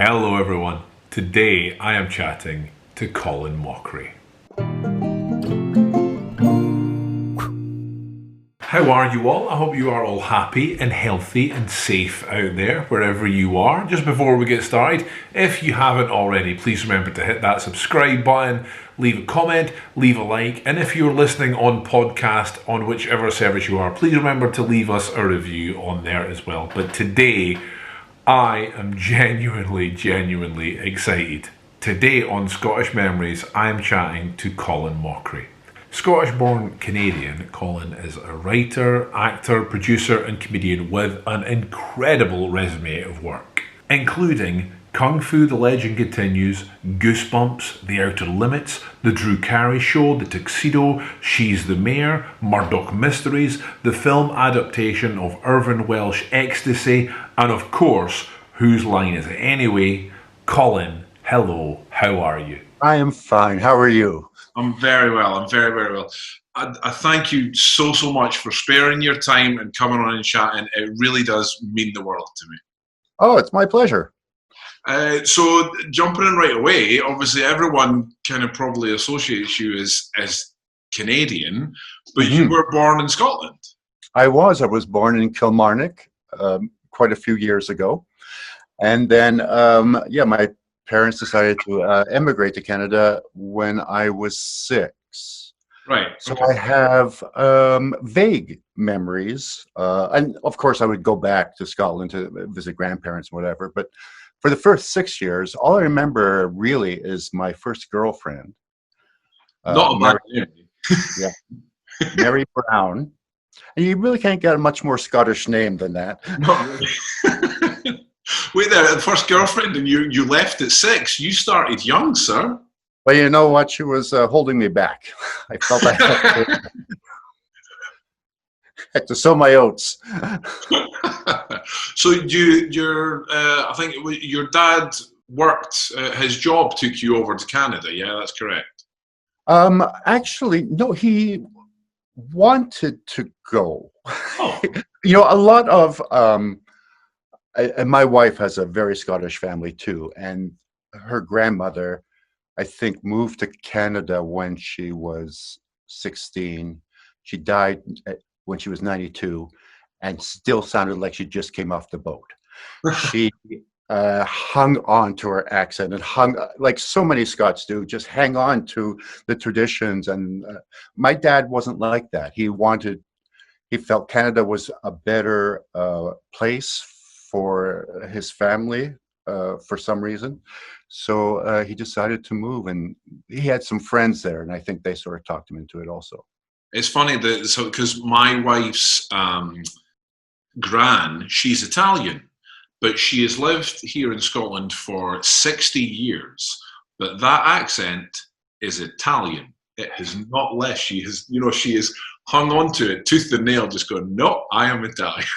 Hello, everyone. Today I am chatting to Colin Mochrie. How are you all? I hope you are all happy and healthy and safe out there, wherever you are. Just before we get started, if you haven't already, please remember to hit that subscribe button, leave a comment, leave a like, and if you're listening on podcast on whichever service you are, please remember to leave us a review on there as well. But today, I am genuinely excited. Today on Scottish Memories, I am chatting to Colin Mochrie. Scottish-born Canadian, Colin is a writer, actor, producer and comedian with an incredible resume of work, including Kung Fu The Legend Continues, Goosebumps, The Outer Limits, The Drew Carey Show, The Tuxedo, She's the Mayor, Murdoch Mysteries, the film adaptation of Irvine Welsh Ecstasy, and of course, Whose Line Is It Anyway? Colin, hello, how are you? I am fine. How are you? I'm very well. I'm very well. I thank you so much for sparing your time and coming on and chatting. It really does mean the world to me. Oh, it's my pleasure. So jumping in right away, obviously everyone kind of probably associates you as Canadian, but you were born in Scotland. I was born in Kilmarnock quite a few years ago. And then, my parents decided to emigrate to Canada when I was 6. Right. So Okay. I have vague memories. And of course, I would go back to Scotland to visit grandparents and whatever. But for the first 6 years, all I remember really is my first girlfriend. Not a bad name. Yeah, Mary Brown. And you really can't get a much more Scottish name than that. Not really. Wait there, the first girlfriend, and you left at 6. You started young, sir. Well, you know what? She was holding me back. I felt I had to sow my oats. So I think your dad worked. His job took you over to Canada. Yeah, that's correct. Actually, no, he wanted to go. Oh. A lot of and my wife has a very Scottish family too, and her grandmother, I think, moved to Canada when she was 16. She died when she was 92 and still sounded like she just came off the boat. She hung on to her accent and hung, like so many Scots do, just hang on to the traditions. And my dad wasn't like that. He felt Canada was a better place for his family for some reason. So he decided to move, and he had some friends there, and I think they sort of talked him into it also. It's funny because my wife's gran, she's Italian, but she has lived here in Scotland for 60 years. But that accent is Italian. It has not left. She has hung on to it, tooth and nail, just going, no, I am Italian.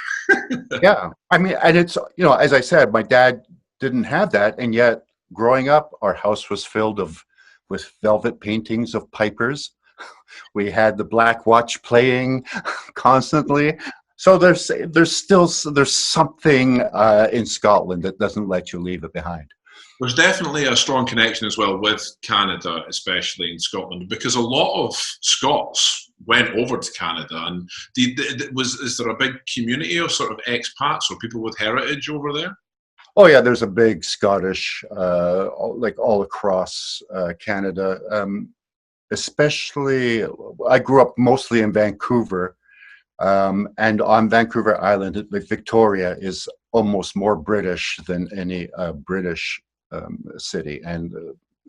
Yeah, I mean, and it's, as I said, my dad didn't have that, and yet growing up, our house was filled with velvet paintings of pipers. We had the Black Watch playing constantly. So there's something in Scotland that doesn't let you leave it behind. There's definitely a strong connection as well with Canada, especially in Scotland, because a lot of Scots went over to Canada. And is there a big community of sort of expats or people with heritage over there? Oh yeah, there's a big Scottish, like all across Canada. Especially, I grew up mostly in Vancouver, and on Vancouver Island, like Victoria is almost more British than any British city, and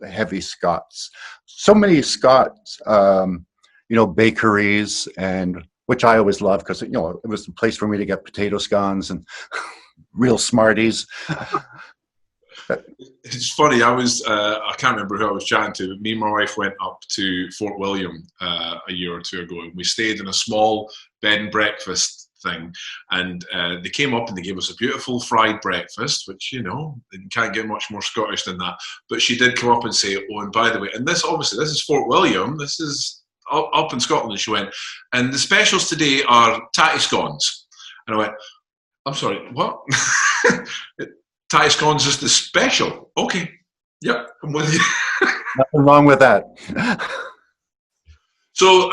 heavy Scots. So many Scots, bakeries, and which I always loved because it was the place for me to get potato scones and real Smarties. It's funny. I can't remember who I was chatting to, but me and my wife went up to Fort William a year or two ago, and we stayed in a small bed and breakfast thing. And they came up and they gave us a beautiful fried breakfast, which, you can't get much more Scottish than that. But she did come up and say, oh, and by the way, and this is Fort William. This is up in Scotland. And she went, and the specials today are tatty scones. And I went, I'm sorry, what? Thai scones is the special. Okay. Yep, I'm with you. Nothing wrong with that. So,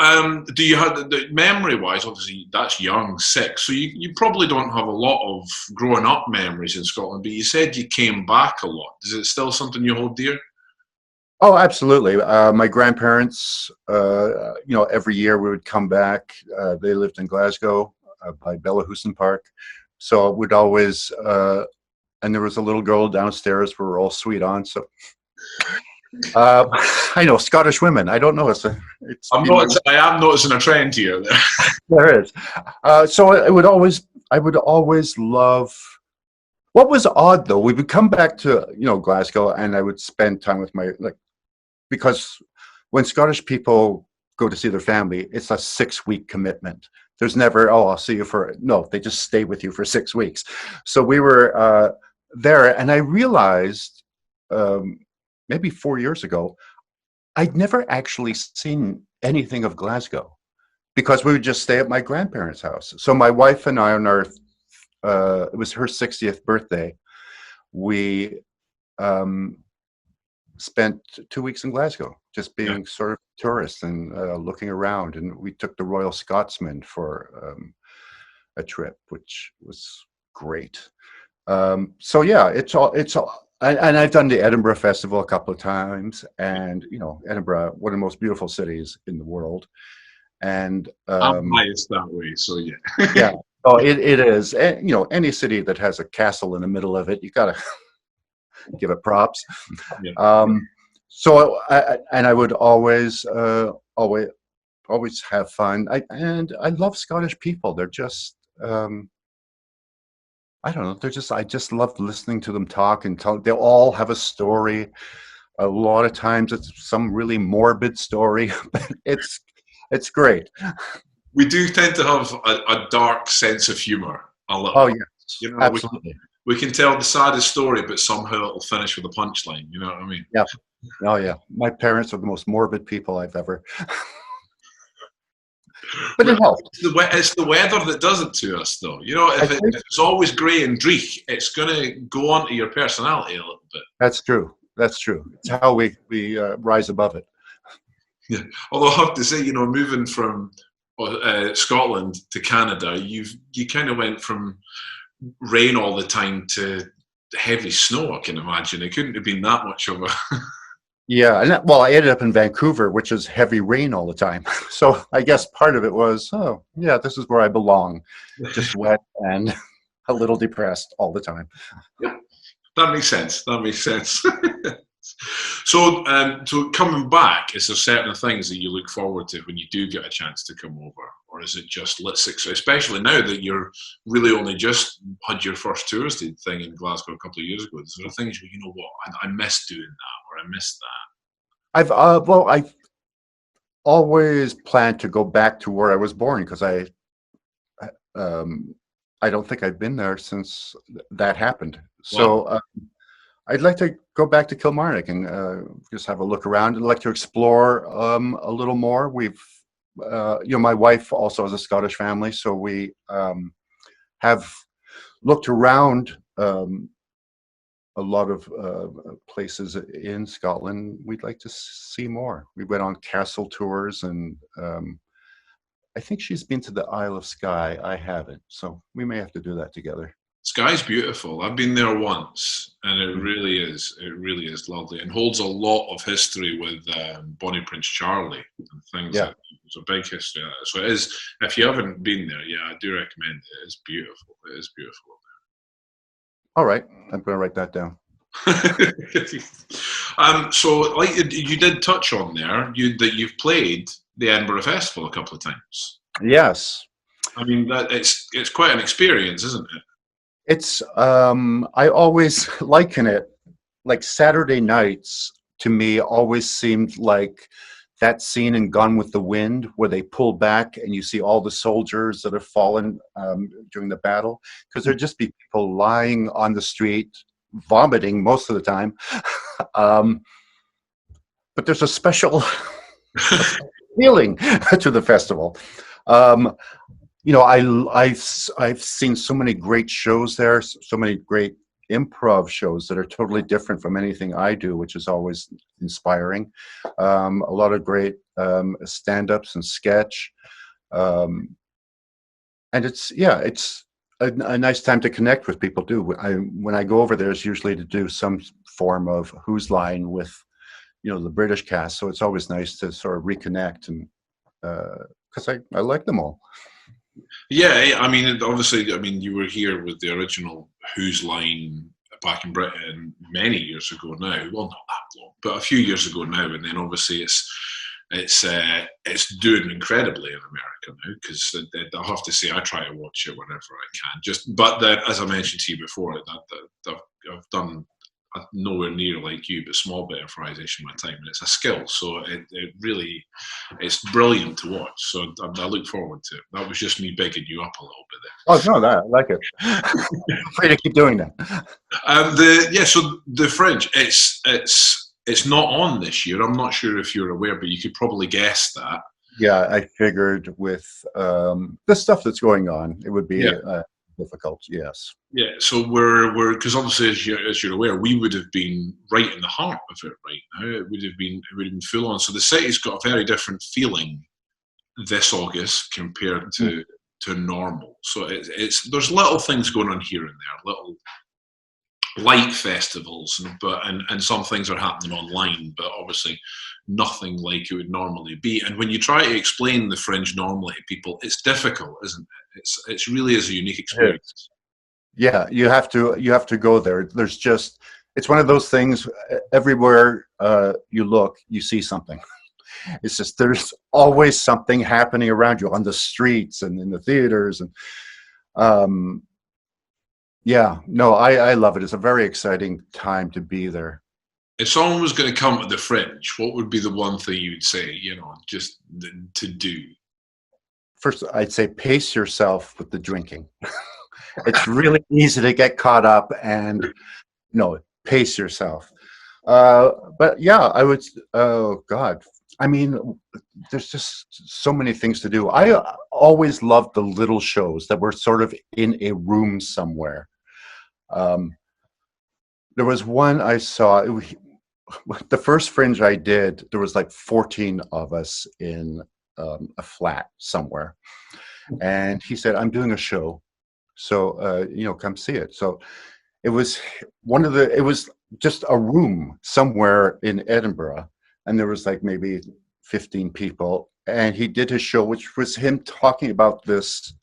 do you have the memory-wise? Obviously, that's young, 6. So you probably don't have a lot of growing up memories in Scotland. But you said you came back a lot. Is it still something you hold dear? Oh, absolutely. My grandparents, every year we would come back. They lived in Glasgow by Bellahouston Park. So we'd always, and there was a little girl downstairs we were all sweet on. So I know Scottish women. I don't know. I am noticing a trend here. There is. So I would always love. What was odd though, we would come back to Glasgow, and I would spend time with because when Scottish people go to see their family, it's a 6-week commitment. There's never, I'll see you no, they just stay with you for 6 weeks. So we were there, and I realized maybe 4 years ago, I'd never actually seen anything of Glasgow because we would just stay at my grandparents' house. So my wife and I, on our, it was her 60th birthday, we spent 2 weeks in Glasgow, just being sort of tourists and looking around. And we took the Royal Scotsman for a trip, which was great. So yeah, it's all, and I've done the Edinburgh Festival a couple of times, and Edinburgh, one of the most beautiful cities in the world. And I'm biased that way, so yeah. Yeah, oh, it is. And, any city that has a castle in the middle of it, you gotta give it props. Yeah. So I would always have fun. I love Scottish people. They're just I don't know. I just love listening to them talk and talk. They all have a story. A lot of times it's some really morbid story. It's great. We do tend to have a dark sense of humor. A little. Oh yeah, absolutely. We can tell the saddest story, but somehow it'll finish with a punchline. You know what I mean? Yeah. Oh yeah. My parents are the most morbid people I've ever. But it helps. It's the weather that does it to us, though. If it's always grey and dreich, it's going to go onto your personality a little bit. That's true. It's how we rise above it. Yeah. Although I have to say, moving from Scotland to Canada, you kind of went from rain all the time to heavy snow. I can imagine it couldn't have been that much of a. Yeah, and I ended up in Vancouver, which is heavy rain all the time. So I guess part of it was, oh, yeah, this is where I belong. Just wet and a little depressed all the time. Yeah, that makes sense. So coming back, is there certain things that you look forward to when you do get a chance to come over? Or is it just, especially now that you're really only just had your first touristy thing in Glasgow a couple of years ago, is there things where, I miss doing that, or I miss that? I've always planned to go back to where I was born, because I don't think I've been there since that happened. So I'd like to go back to Kilmarnock and just have a look around. I'd like to explore a little more. We've, my wife also has a Scottish family, so we have looked around a lot of places in Scotland. We'd like to see more. We went on castle tours, and I think she's been to the Isle of Skye. I haven't, so we may have to do that together. Skye's beautiful. I've been there once, and it really is. It really is lovely, and holds a lot of history with Bonnie Prince Charlie and things. Yeah, there's a big history of that. So it is. If you haven't been there, yeah, I do recommend it. It is beautiful. It is beautiful. All right, I'm going to write that down. So, like you did touch on there, that you've played the Edinburgh Festival a couple of times. Yes. I mean, it's quite an experience, isn't it? It's I always liken it, like Saturday nights to me always seemed like that scene in Gone with the Wind where they pull back and you see all the soldiers that have fallen during the battle, because there'd just be people lying on the street vomiting most of the time. But there's a special feeling to the festival. I've seen so many great shows there, so many great improv shows that are totally different from anything I do, which is always inspiring. A lot of great stand-ups and sketch. And it's a nice time to connect with people too. When I go over there, it's usually to do some form of Who's Line with, the British cast. So it's always nice to sort of reconnect, and because I like them all. Yeah, I mean, obviously, you were here with the original Who's Line back in Britain many years ago now. Well, not that long, but a few years ago now. And then obviously it's doing incredibly in America now, because I have to say I try to watch it whenever I can. But as I mentioned to you before, that I've done nowhere near like you, but small bit of improvisation in my time, and it's a skill. So it really, it's brilliant to watch. So I look forward to it. That was just me bigging you up a little bit there. Oh no, I like it. Feel free to keep doing that. So the Fringe, it's not on this year. I'm not sure if you're aware, but you could probably guess that. Yeah, I figured with the stuff that's going on, it would be difficult. Yes. Yeah, so we're because obviously, as you're aware, we would have been right in the heart of it right now. It would have been full on. So the city's got a very different feeling this August compared to normal. So it's there's little things going on here and there, little light festivals, and some things are happening online, but obviously nothing like it would normally be. And when you try to explain the Fringe normally to people, it's difficult, isn't it? It's really is a unique experience. Yeah, you have to go there. It's one of those things. Everywhere you look, you see something. It's just there's always something happening around you on the streets and in the theaters, and I love it. It's a very exciting time to be there. If someone was going to come to the Fringe, what would be the one thing you'd say, just to do? First, I'd say pace yourself with the drinking. It's really easy to get caught up, and pace yourself. But yeah, I would. Oh God, I mean, there's just so many things to do. I always loved the little shows that were sort of in a room somewhere. There was one I saw. The first Fringe I did, there was like 14 of us in a flat somewhere, and he said, "I'm doing a show, so come see it." So it was it was just a room somewhere in Edinburgh, and there was like maybe 15 people, and he did his show, which was him talking about this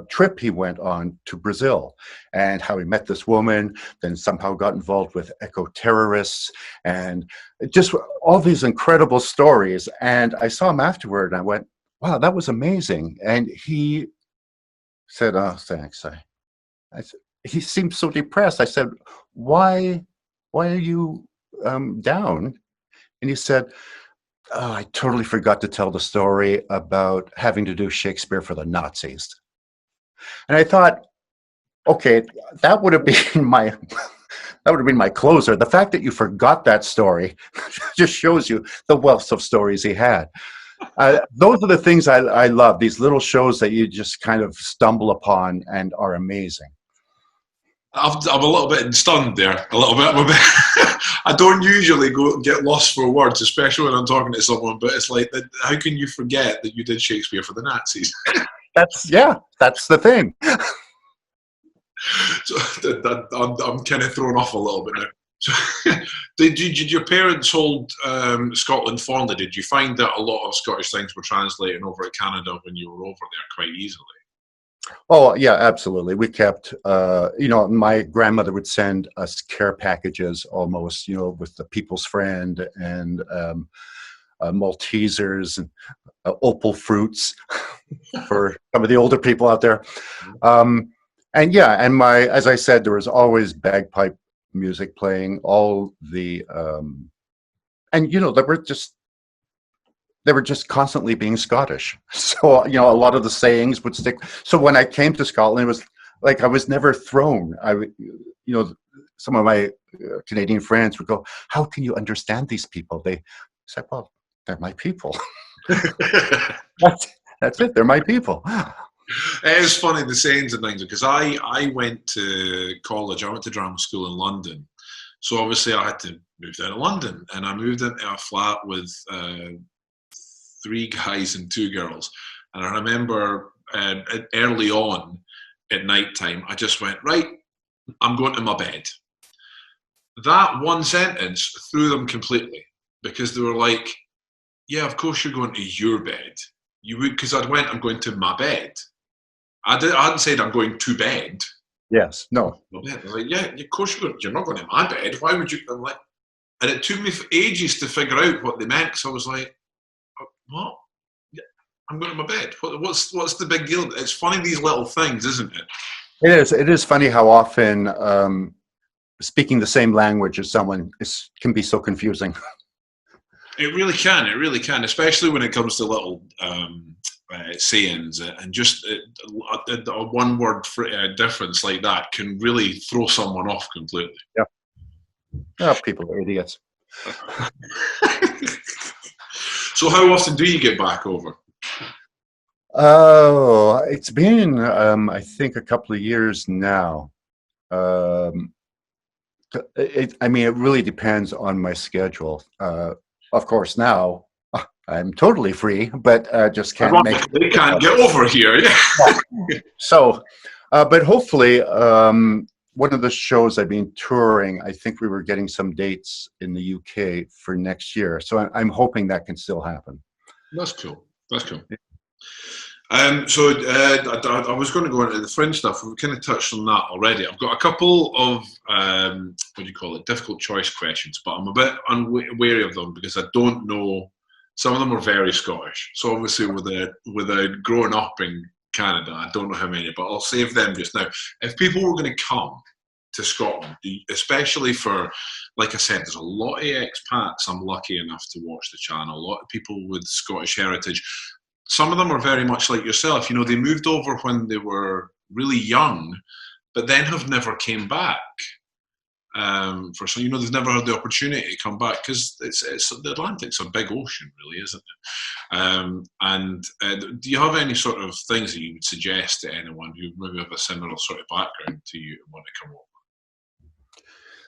trip he went on to Brazil, and how he met this woman, then somehow got involved with eco-terrorists, and just all these incredible stories. And I saw him afterward, and I went, "Wow, that was amazing." And he said, "Oh, thanks." He seemed so depressed. I said, why are you down?" And he said, "Oh, I totally forgot to tell the story about having to do Shakespeare for the Nazis." And I thought, okay, that would have been my closer. The fact that you forgot that story just shows you the wealth of stories he had. Those are the things I love, these little shows that you just kind of stumble upon and are amazing. I'm a little bit stunned there, a little bit. I don't usually get lost for words, especially when I'm talking to someone, but it's like, how can you forget that you did Shakespeare for the Nazis? That's the thing. So I'm kind of thrown off a little bit now. So, did your parents hold Scotland fondly? Did you find that a lot of Scottish things were translating over to Canada when you were over there quite easily? Oh yeah, absolutely. We kept, my grandmother would send us care packages almost, with the People's Friend and Maltesers and opal fruits for some of the older people out there. As I said, there was always bagpipe music playing, all the, they were just constantly being Scottish. So, a lot of the sayings would stick. So when I came to Scotland, it was like I was never thrown. Some of my Canadian friends would go, "How can you understand these people?" They said, "Well, they're my people." That's it. They're my people. It is funny, the sayings and things, because I went to college. I went to drama school in London, so obviously I had to move down to London, and I moved into a flat with 3 guys and 2 girls. And I remember early on at night time, I just went, right, I'm going to my bed. That one sentence threw them completely, because they were like, yeah, of course you're going to your bed. You would, because I'd went, I'm going to my bed. I hadn't said I'm going to bed. Yes, no. They're like, yeah, of course you're not going to my bed. Why would you? I'm like, and it took me ages to figure out what they meant, because I was like, what? Yeah, I'm going to my bed. What's the big deal? It's funny, these little things, isn't it? It is. It is funny how often speaking the same language as someone can be so confusing. It really can. It really can, especially when it comes to little sayings, and just a one-word difference like that can really throw someone off completely. Yeah. Oh, people are idiots. So how often do you get back over? Oh, it's been, I think, a couple of years now. I mean, it really depends on my schedule. Of course, now I'm totally free, but just can't make it. They can't get over here. Yeah. So, but hopefully, one of the shows I've been touring, I think we were getting some dates in the UK for next year. So I'm hoping that can still happen. That's cool. That's cool. So I was going to go into the Fringe stuff. We've kind of touched on that already. I've got a couple of difficult choice questions, but I'm a bit wary of them because I don't know. Some of them are very Scottish. So obviously, with growing up in Canada, I don't know how many, but I'll save them just now. If people were going to come to Scotland, especially for, like I said, there's a lot of expats. I'm lucky enough to watch the channel. A lot of people with Scottish heritage. Some of them are very much like yourself. You know, they moved over when they were really young, but then have never came back. For some, you know, they've never had the opportunity to come back because it's the Atlantic's a big ocean, really, isn't it? Do you have any sort of things that you would suggest to anyone who maybe have a similar sort of background to you and want to come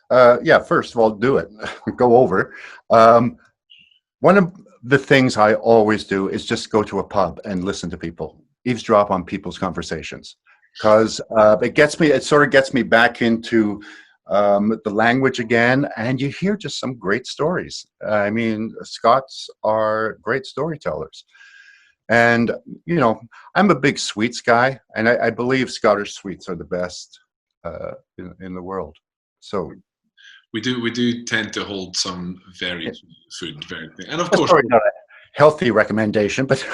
over? Yeah, first of all, do it. Go over. One of the things I always do is just go to a pub and listen to people, eavesdrop on people's conversations, because it sort of gets me back into the language again, and you hear just some great stories. I mean, Scots are great storytellers. And, you know, I'm a big sweets guy, and I believe Scottish sweets are the best in the world. So we do tend to hold some very food, and of course, probably not a healthy recommendation, but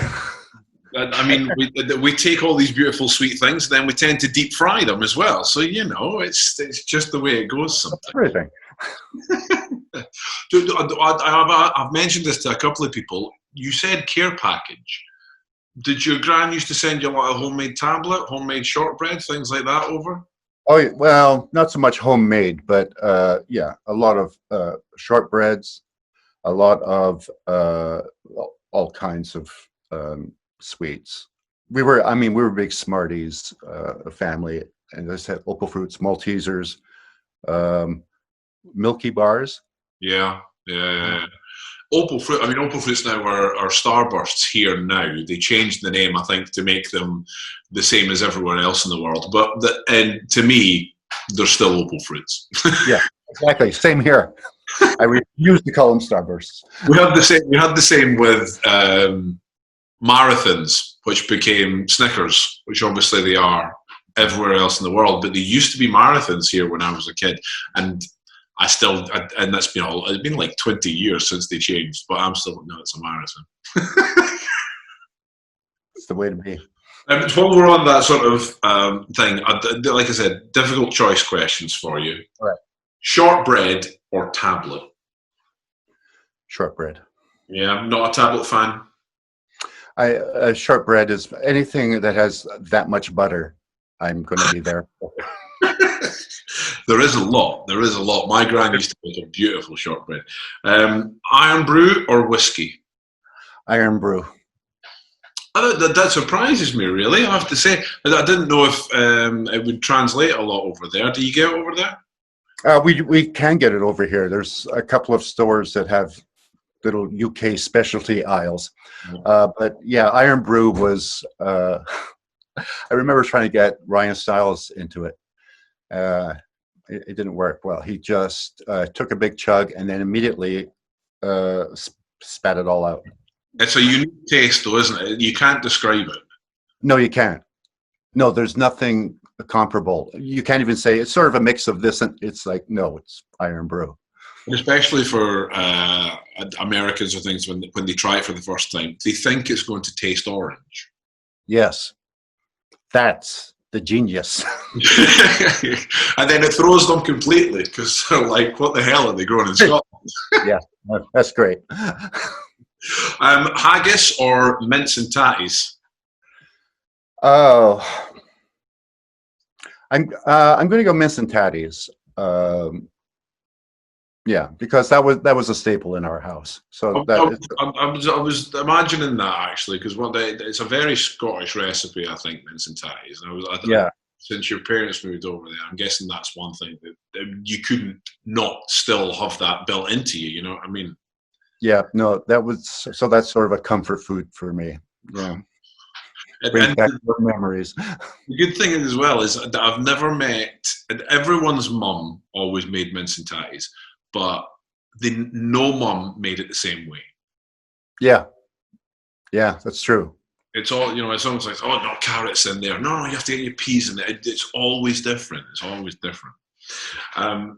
I mean, we take all these beautiful sweet things, then we tend to deep fry them as well. So you know, it's just the way it goes sometimes. Everything. I've mentioned this to a couple of people. You said care package. Did your gran used to send you a lot of homemade tablet, homemade shortbread, things like that over? Oh, well, not so much homemade, but yeah, a lot of shortbreads, a lot of all kinds of sweets. We were big Smarties family, and I said Opal Fruits, Maltesers, Milky Bars. Yeah. Opal Fruit. I mean, Opal Fruits now are Starbursts here now. They changed the name, I think, to make them the same as everywhere else in the world. But and to me, they're still Opal Fruits. Yeah, exactly. Same here. I refuse to call them Starbursts. We had the same with Marathons, which became Snickers, which obviously they are everywhere else in the world. But they used to be Marathons here when I was a kid, and and it's been like 20 years since they changed, but I'm still, no, it's a marathon. It's the way to be. While we're on that sort of thing, like I said, difficult choice questions for you. All right. Shortbread or tablet? Shortbread. Yeah, I'm not a tablet fan. Shortbread is anything that has that much butter. I'm going to be there. There is a lot. My gran used to make a beautiful shortbread. Iron brew or whiskey? Iron brew. That surprises me, really. I have to say, I didn't know if it would translate a lot over there. Do you get it over there? We can get it over here. There's a couple of stores that have little UK specialty aisles. But yeah, Iron Brew was, I remember trying to get Ryan Stiles into it. It didn't work well. He just took a big chug and then immediately spat it all out. It's a unique taste, though, isn't it? You can't describe it. No, you can't. No, there's nothing comparable. You can't even say it's sort of a mix of this and it's like, no, it's Iron Brew. And especially for Americans or things, when they try it for the first time, they think it's going to taste orange. Yes, that's the genius. And then it throws them completely because they're like, what the hell are they growing in Scotland? Yeah, that's great. Haggis or mince and tatties? Oh, I'm going to go mince and tatties. Yeah, because that was a staple in our house. So I was imagining that actually, because it's a very Scottish recipe, I think, mince and tatties. And since your parents moved over there, I'm guessing that's one thing that you couldn't not still have that built into you. You know what I mean? Yeah, no, that's sort of a comfort food for me. Yeah. And back memories. The good thing as well is that I've never met, and everyone's mum always made mince and tatties, but no mum made it the same way. Yeah, that's true. It's all, it's almost like, oh, no carrots in there. No, you have to get your peas in it. It's always different. It's always different.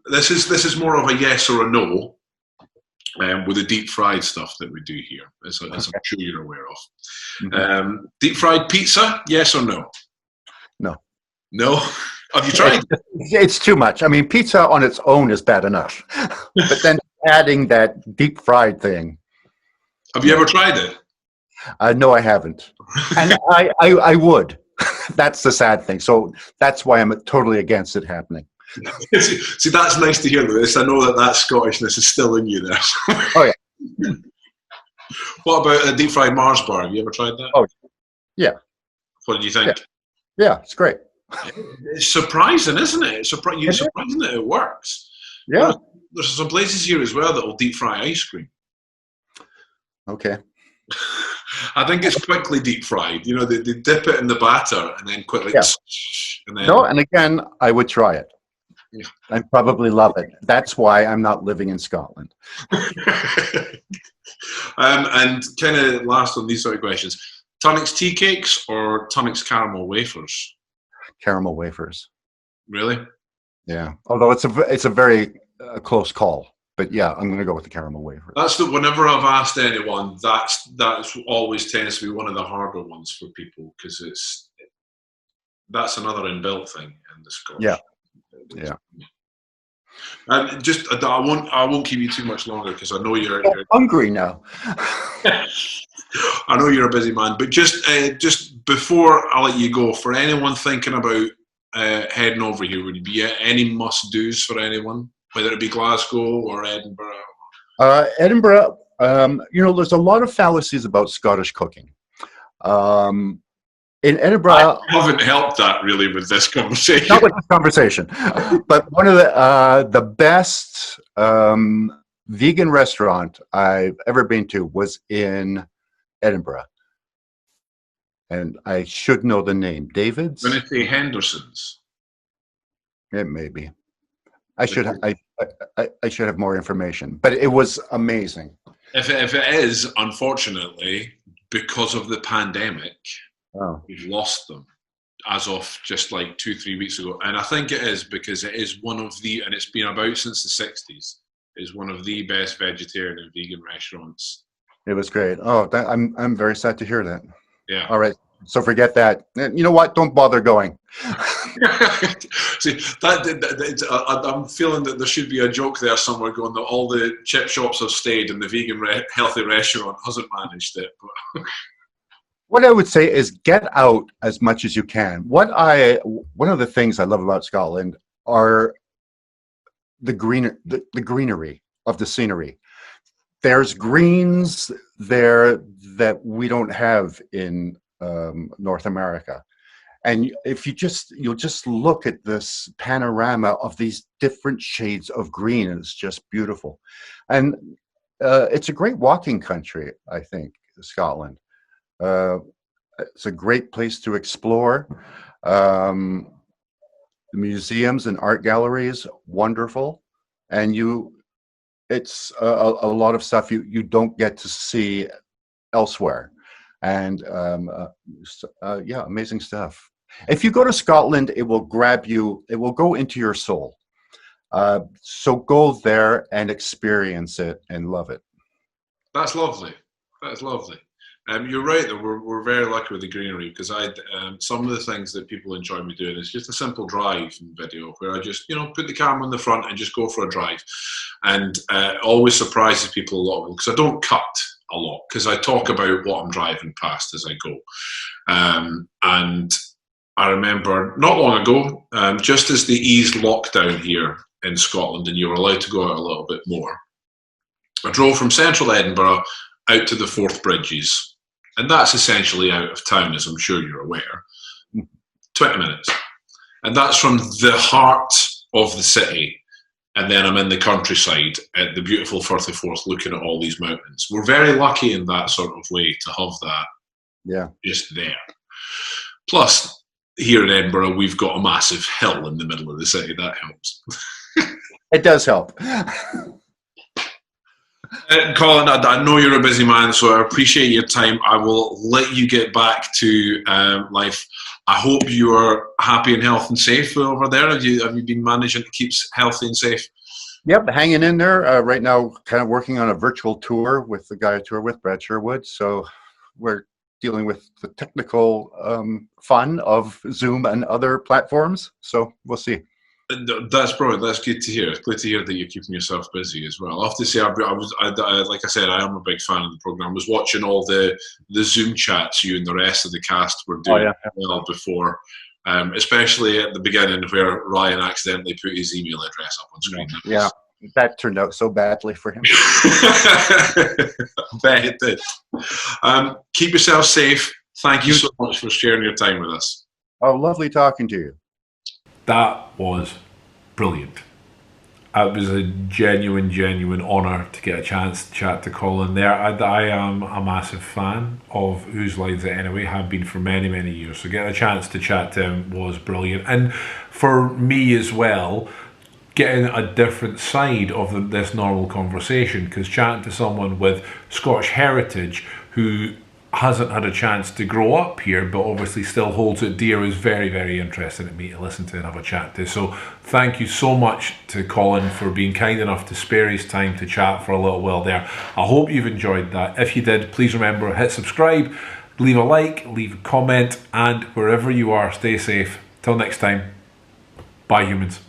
This is more of a yes or a no. With the deep fried stuff that we do here, as I'm sure you're aware of. Mm-hmm. Deep fried pizza, yes or no? No? Have you tried? It's too much. I mean, pizza on its own is bad enough. But then adding that deep fried thing. Have you ever tried it? No, I haven't. And I would. That's the sad thing. So that's why I'm totally against it happening. See, that's nice to hear, Lewis. I know that Scottishness is still in you there. Oh, yeah. What about a deep fried Mars bar? Have you ever tried that? Oh, yeah. What did you think? Yeah, it's great. It's surprising, isn't it? It's surprising that it works. Yeah. There's some places here as well that will deep fry ice cream. Okay. I think it's quickly deep fried. They dip it in the batter and then quickly. Yeah. And then, no, and again, I would try it. Yeah. I probably love it. That's why I'm not living in Scotland. And kind of last on these sort of questions: Tunnock's tea cakes or Tunnock's caramel wafers? Caramel wafers. Really? Yeah. Although it's a very close call, but yeah, I'm going to go with the caramel wafer. Whenever I've asked anyone, that's always tends to be one of the harder ones for people because that's another inbuilt thing in the Scottish. Yeah. I won't keep you too much longer because I know you're hungry now. I know you're a busy man, but just before I let you go, for anyone thinking about heading over here, would be any must-dos for anyone, whether it be Glasgow or Edinburgh? Edinburgh, there's a lot of fallacies about Scottish cooking. In Edinburgh, I haven't helped that really with this conversation. Not with this conversation, but one of the best vegan restaurant I've ever been to was in Edinburgh, and I should know the name. David's. When it's Henderson's, it may be. I should have more information, but it was amazing. If it is, unfortunately, because of the pandemic. Oh. We've lost them as of just like 2-3 weeks ago. And I think it is because it is one of the, and it's been about since the 60s, is one of the best vegetarian and vegan restaurants. It was great. Oh, I'm very sad to hear that. Yeah. All right. So forget that. You know what? Don't bother going. See, I'm feeling that there should be a joke there somewhere going that all the chip shops have stayed and the vegan healthy restaurant hasn't managed it. But what I would say is get out as much as you can. One of the things I love about Scotland are the greenery of the scenery. There's greens there that we don't have in North America. And if you'll just look at this panorama of these different shades of green, and it's just beautiful. And it's a great walking country, I think, Scotland. It's a great place to explore. The museums and art galleries, wonderful. And it's a lot of stuff you don't get to see elsewhere. And yeah, amazing stuff. If you go to Scotland, it will grab you, it will go into your soul. So go there and experience it and love it. That's lovely. That's lovely. You're right that we're very lucky with the greenery, because some of the things that people enjoy me doing is just a simple drive video where I just put the camera in the front and just go for a drive, and it always surprises people a lot because I don't cut a lot, because I talk about what I'm driving past as I go. And I remember not long ago, just as they eased lockdown here in Scotland and you were allowed to go out a little bit more, I drove from central Edinburgh out to the Forth Bridges. And that's essentially out of town, as I'm sure you're aware. 20 minutes. And that's from the heart of the city. And then I'm in the countryside at the beautiful Firth of Forth looking at all these mountains. We're very lucky in that sort of way to have that just there. Plus, here in Edinburgh, we've got a massive hill in the middle of the city. That helps. It does help. Colin, I know you're a busy man, so I appreciate your time. I will let you get back to life. I hope you are happy and healthy and safe over there. Have you been managing to keep healthy and safe? Yep, hanging in there. Right now, kind of working on a virtual tour with the guy I tour with, Brad Sherwood. So we're dealing with the technical fun of Zoom and other platforms. So we'll see. That's brilliant. That's good to hear. It's good to hear that you're keeping yourself busy as well. I have to say, like I said, I am a big fan of the program. I was watching all the Zoom chats you and the rest of the cast were doing well before, especially at the beginning where Ryan accidentally put his email address up on screen. Yeah, that turned out so badly for him. I bet it did. Keep yourself safe. Thank you so much for sharing your time with us. Oh, lovely talking to you. That was brilliant. It was a genuine honour to get a chance to chat to Colin there. I am a massive fan of Whose Line's It Anyway, have been for many years. So getting a chance to chat to him was brilliant. And for me as well, getting a different side of this normal conversation, because chatting to someone with Scottish heritage who hasn't had a chance to grow up here but obviously still holds it dear is very interesting to me to listen to and have a chat to. So thank you so much to Colin for being kind enough to spare his time to chat for a little while there. I hope you've enjoyed that. If you did, please remember, hit subscribe, leave a like, leave a comment, and wherever you are, stay safe. Till next time, bye humans.